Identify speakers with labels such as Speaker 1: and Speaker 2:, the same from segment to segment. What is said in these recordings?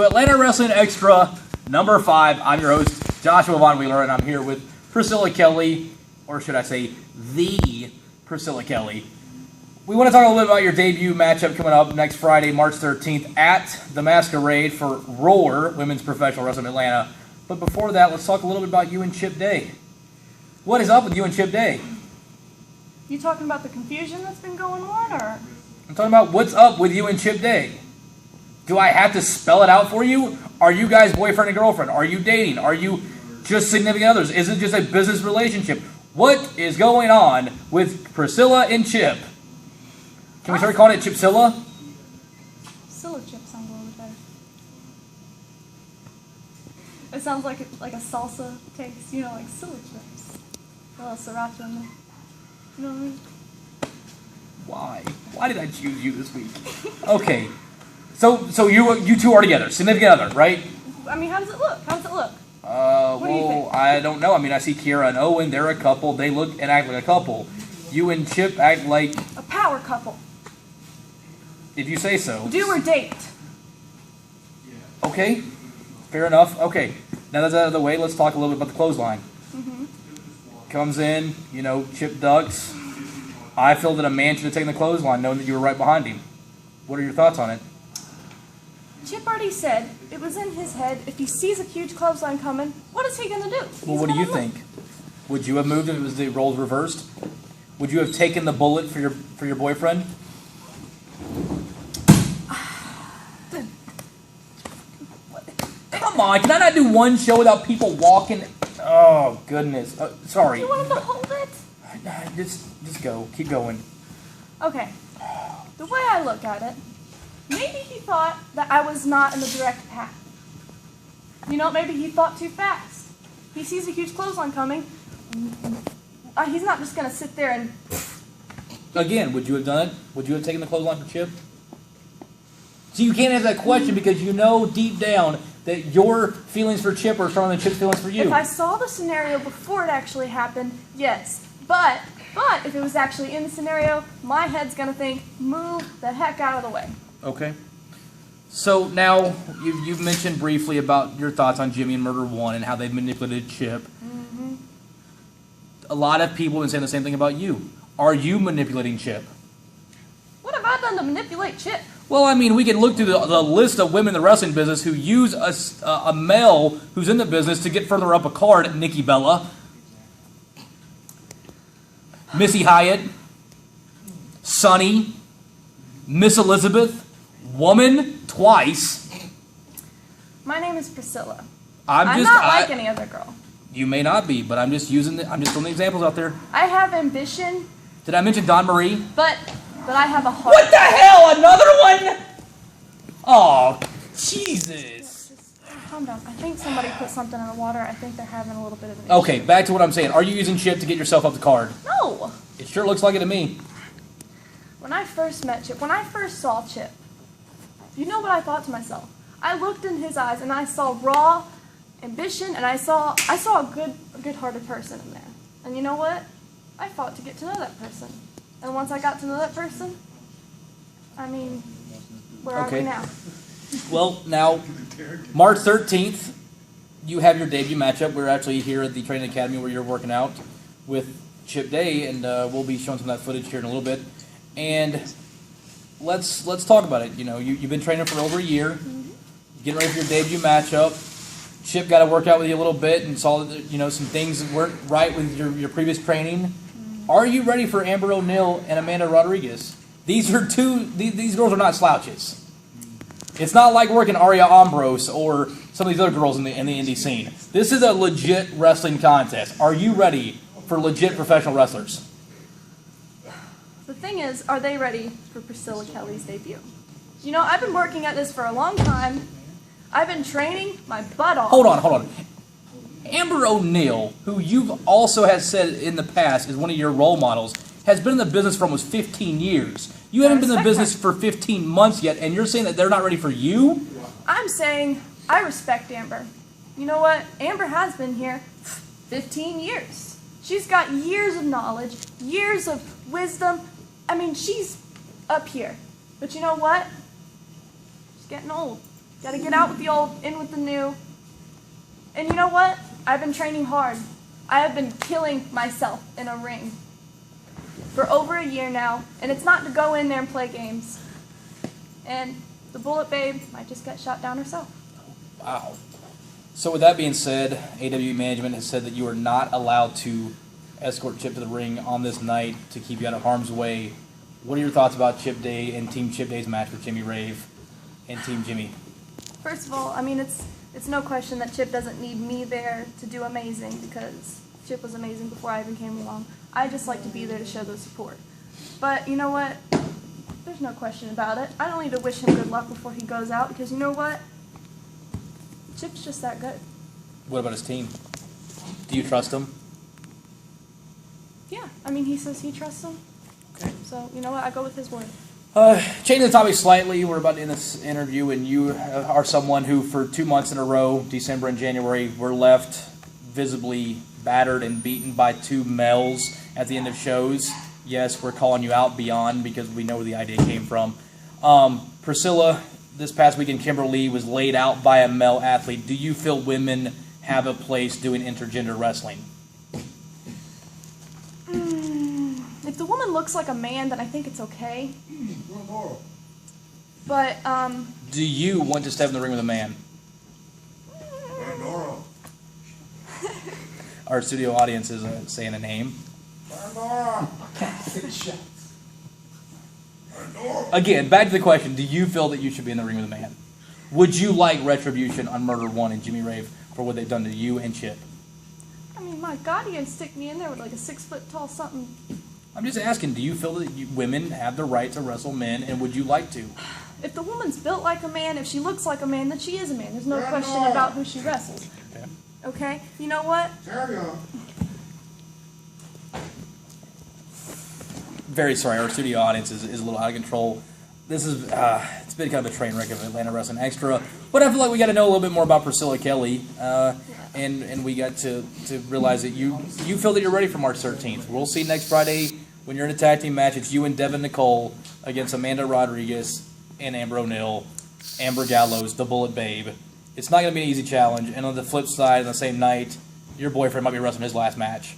Speaker 1: to Atlanta Wrestling Extra number 5. I'm your host, Joshua Von Wheeler, and I'm here with Priscilla Kelly, or should I say, the Priscilla Kelly. We want to talk a little bit about your debut matchup coming up next Friday, March 13th, at the Masquerade for Roar Women's Professional Wrestling Atlanta. But before that, let's talk a little bit about you and Chip Day. What is up with you and Chip Day?
Speaker 2: You talking about the confusion that's been going on, or?
Speaker 1: I'm talking about what's up with you and Chip Day. Do I have to spell it out for you? Are you guys boyfriend and girlfriend? Are you dating? Are you just significant others? Is it just a business relationship? What is going on with Priscilla and Chip? Can we start calling it Chipsilla?
Speaker 2: Silla Chip sounds a little bit better. It sounds like a salsa taste, like Silla Chips. A little sriracha in there. You know what I mean?
Speaker 1: Why? Why did I choose you this week? Okay. So you two are together, significant other, right?
Speaker 2: I mean, how does it look? How does it look?
Speaker 1: What do you think? I don't know. I mean, I see Kira and Owen. They're a couple. They look and act like a couple. You and Chip act like
Speaker 2: a power couple.
Speaker 1: If you say so.
Speaker 2: Do or date.
Speaker 1: Okay. Fair enough. Okay. Now that's out of the way. Let's talk a little bit about the clothesline. Comes in, Chip ducks. I feel that a man should have taken the clothesline, knowing that you were right behind him. What are your thoughts on it?
Speaker 2: Chip already said it was in his head. If he sees a huge clothesline coming, what is he going to do?
Speaker 1: Well, what do you think? Would you have moved if it was the roles reversed? Would you have taken the bullet for your boyfriend? Come on, can I not do one show without people walking? Oh, goodness. Sorry.
Speaker 2: You want him to hold it?
Speaker 1: Just go. Keep going.
Speaker 2: Okay. The way I look at it, maybe he thought that I was not in the direct path. Maybe he thought too fast. He sees a huge clothesline coming. He's not just going to sit there and...
Speaker 1: Again, would you have done it? Would you have taken the clothesline for Chip? See, you can't answer that question because you know deep down that your feelings for Chip are stronger than Chip's feelings for you.
Speaker 2: If I saw the scenario before it actually happened, yes. But if it was actually in the scenario, my head's going to think, move the heck out of the way.
Speaker 1: Okay. So now you've mentioned briefly about your thoughts on Jimmy and Murder 1 and how they've manipulated Chip. A lot of people have been saying the same thing about you. Are you manipulating Chip?
Speaker 2: What have I done to manipulate Chip?
Speaker 1: Well, I mean, we can look through the list of women in the wrestling business who use a male who's in the business to get further up a card. Nikki Bella, Missy Hyatt, Sunny, Miss Elizabeth, woman twice.
Speaker 2: My name is Priscilla.
Speaker 1: I'm
Speaker 2: not like any other girl.
Speaker 1: You may not be, but I'm just throwing the examples out there.
Speaker 2: I have ambition.
Speaker 1: Did I mention Dawn Marie?
Speaker 2: But I have a heart.
Speaker 1: What the hell? Another one? Oh, Jesus.
Speaker 2: Just calm down. I think somebody put something in the water. I think they're having a little bit of an issue.
Speaker 1: Okay, back to what I'm saying. Are you using Chip to get yourself up the card?
Speaker 2: No.
Speaker 1: It sure looks like it to me.
Speaker 2: When I first met Chip, when I first saw Chip, you know what I thought to myself? I looked in his eyes and I saw raw ambition, and I saw a good-hearted person in there. And you know what? I fought to get to know that person. And once I got to know that person, where are we now?
Speaker 1: Well, now, March 13th, you have your debut matchup. We're actually here at the training academy where you're working out with Chip Day, and we'll be showing some of that footage here in a little bit. And let's talk about it. You've been training for over a year, getting ready for your debut matchup. Chip got to work out with you a little bit and saw that some things weren't right with your previous training. Are you ready for Amber O'Neil and Amanda Rodriguez? These girls are not slouches. It's not like working Aria Ambrose or some of these other girls in the indie scene. This is a legit wrestling contest. Are you ready for legit professional wrestlers?
Speaker 2: The thing is, are they ready for Priscilla Kelly's debut? I've been working at this for a long time. I've been training my butt off.
Speaker 1: Hold on. Amber O'Neil, who you've also has said in the past is one of your role models, has been in the business for almost 15 years. You haven't been in the business for 15 months yet, and you're saying that they're not ready for you?
Speaker 2: I'm saying I respect Amber. You know what? Amber has been here 15 years. She's got years of knowledge, years of wisdom. She's up here. But you know what? She's getting old. Gotta get out with the old, in with the new. And you know what? I've been training hard. I have been killing myself in a ring for over a year now, and it's not to go in there and play games. And the Bullet Babe might just get shot down herself.
Speaker 1: Wow. So with that being said, AW management has said that you are not allowed to escort Chip to the ring on this night to keep you out of harm's way. What are your thoughts about Chip Day and Team Chip Day's match with Jimmy Rave and Team Jimmy?
Speaker 2: First of all, I mean, it's no question that Chip doesn't need me there to do amazing, because Chip was amazing before I even came along. I just like to be there to show the support. But you know what? There's no question about it. I don't need to wish him good luck before he goes out, because you know what? Chip's just that good.
Speaker 1: What about his team? Do you trust him?
Speaker 2: Yeah, I mean, he says he trusts him.
Speaker 1: Okay.
Speaker 2: So, you know what? I go with his word.
Speaker 1: Changing the topic slightly, we're about to end this interview, and you are someone who, for 2 months in a row, December and January, were left visibly battered and beaten by 2 males at the end of shows. Yes, we're calling you out beyond because we know where the idea came from. Priscilla, this past weekend, Kimberly was laid out by a male athlete. Do you feel women have a place doing intergender wrestling?
Speaker 2: If the woman looks like a man, then I think it's okay. But,
Speaker 1: Do you want to step in the ring with a man? Our studio audience is saying a name. Again, back to the question. Do you feel that you should be in the ring with a man? Would you like retribution on Murder 1 and Jimmy Rave for what they've done to you and Chip?
Speaker 2: I mean, my God, you can stick me in there with like a 6-foot-tall something.
Speaker 1: I'm just asking, do you feel that women have the right to wrestle men, and would you like to?
Speaker 2: If the woman's built like a man, if she looks like a man, then she is a man. There's no question about who she wrestles.
Speaker 1: Okay.
Speaker 2: Okay? You know what?
Speaker 1: Very sorry, our studio audience is a little out of control. This is, it's been kind of a train wreck of Atlanta Wrestling Extra, but I feel like we got to know a little bit more about Priscilla Kelly, and we got to realize that you feel that you're ready for March 13th. We'll see next Friday when you're in a tag team match. It's you and Devin Nicole against Amanda Rodriguez and Amber O'Neill, Amber Gallows, the Bullet Babe. It's not going to be an easy challenge, and on the flip side, on the same night, your boyfriend might be wrestling his last match.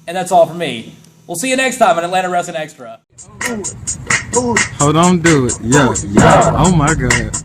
Speaker 1: And that's all for me. We'll see you next time on Atlanta Wrestling Extra.
Speaker 3: Hold on, do it. Yeah. Oh my God.